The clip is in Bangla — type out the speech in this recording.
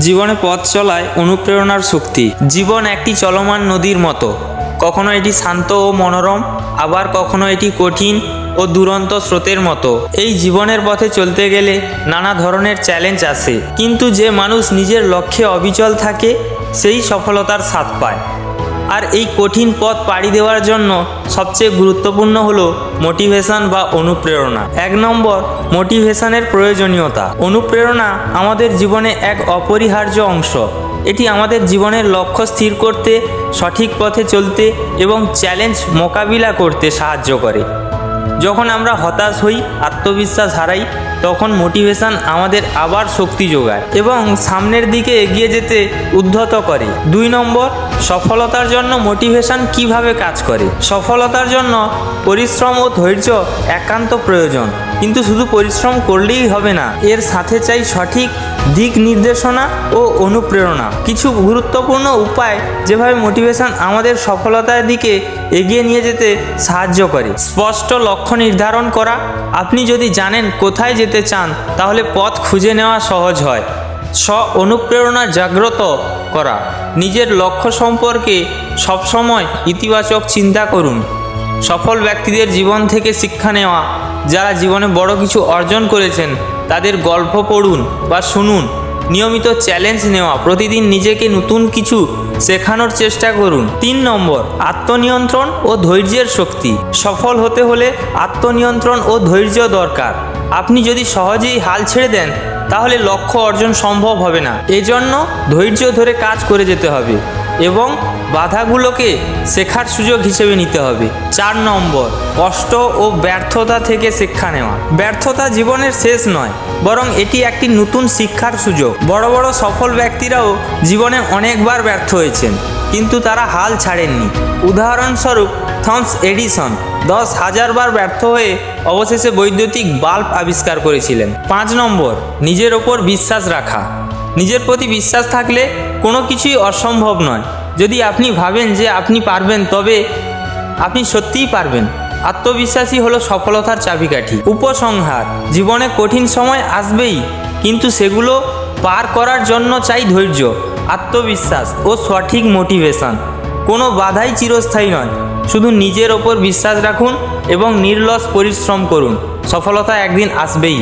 জীবনে পথ চলায় অনুপ্রেরণার শক্তি। জীবন একটি চলমান নদীর মতো, কখনো এটি শান্ত ও মনোরম, আবার কখনো এটি কঠিন ও দুরন্ত স্রোতের মতো। এই জীবনের পথে চলতে গেলে নানা ধরনের চ্যালেঞ্জ আসে, কিন্তু যে মানুষ নিজের লক্ষ্যে অবিচল থাকে সেই সফলতার স্বাদ পায়। আর এই কঠিন পথ পাড়ি দেওয়ার জন্য সবচেয়ে গুরুত্বপূর্ণ হলো মোটিভেশন বা অনুপ্রেরণা। 1 নম্বর, মোটিভেশনের প্রয়োজনীয়তা। অনুপ্রেরণা আমাদের জীবনে এক অপরিহার্য অংশ। এটি আমাদের জীবনের লক্ষ্য স্থির করতে, সঠিক পথে চলতে এবং চ্যালেঞ্জ মোকাবিলা করতে সাহায্য করে। যখন আমরা হতাশ হই, আত্মবিশ্বাস হারাই, তখন মোটিভেশন আমাদের আবার শক্তি যোগায় এবং সামনের দিকে এগিয়ে যেতে উদ্ধত করে। 2 নম্বর, সফলতার জন্য মোটিভেশন কিভাবে কাজ করে। সফলতার জন্য পরিশ্রম ও ধৈর্য একান্ত প্রয়োজন, কিন্তু শুধু পরিশ্রম করলেই হবে না, এর সাথে চাই সঠিক দিক নির্দেশনা ও অনুপ্রেরণা। কিছু গুরুত্বপূর্ণ উপায় যেভাবে মোটিভেশন আমাদের সফলতার দিকে এগিয়ে নিয়ে যেতে সাহায্য করে। স্পষ্ট লক্ষ্য নির্ধারণ করা। আপনি যদি জানেন কোথায় যেতে চান, তাহলে পথ খুঁজে নেওয়া সহজ হয়। অনুপ্রেরণা জাগ্রত করা। নিজের লক্ষ্য সম্পর্কে সবসময় ইতিবাচক চিন্তা করুন। সফল ব্যক্তিদের জীবন থেকে শিক্ষা নেওয়া। যারা জীবনে বড় কিছু অর্জন করেছেন তাদের গল্প পড়ুন বা শুনুন। নিয়মিত চ্যালেঞ্জ নেওয়া। প্রতিদিন নিজেকে নতুন কিছু শেখানোর চেষ্টা করুন। 3 নম্বর, আত্মনিয়ন্ত্রণ ও ধৈর্যের শক্তি। সফল হতে হলে আত্মনিয়ন্ত্রণ ও ধৈর্য দরকার। আপনি যদি সহজেই হাল ছেড়ে দেন, তাহলে লক্ষ্য অর্জন সম্ভব হবে না। এজন্য ধৈর্য ধরে কাজ করে যেতে হবে এবং বাধাগুলোকে শেখার সুযোগ হিসেবে নিতে হবে। 4 নম্বর, কষ্ট ও ব্যর্থতা থেকে শিক্ষা নেওয়া। ব্যর্থতা জীবনের শেষ নয়, বরং এটি একটি নতুন শিক্ষার সুযোগ। বড় বড় সফল ব্যক্তিরাও জীবনে অনেকবার ব্যর্থ হয়েছেন, কিন্তু তারা হাল ছাড়েননি। উদাহরণস্বরূপ থমাস এডিসন 10,000 বার ব্যর্থ হয়ে অবশেষে বৈদ্যুতিক বাল্ব আবিষ্কার করেছিলেন। 5 নম্বর, নিজের ওপর বিশ্বাস রাখা। নিজের প্রতি বিশ্বাস থাকলে কোনো কিছুই অসম্ভব নয়। যদি আপনি ভাবেন যে আপনি পারবেন, তবে আপনি সত্যিই পারবেন। আত্মবিশ্বাসী হলো সফলতার চাবিকাঠি। উপসংহার: জীবনে কঠিন সময় আসবেই, কিন্তু সেগুলো পার করার জন্য চাই ধৈর্য, আত্মবিশ্বাস ও সঠিক মোটিভেশন। কোনো বাধাই চিরস্থায়ী নয়। শুধু নিজের ওপর বিশ্বাস রাখুন এবং নির্লস পরিশ্রম করুন। সফলতা একদিন আসবেই।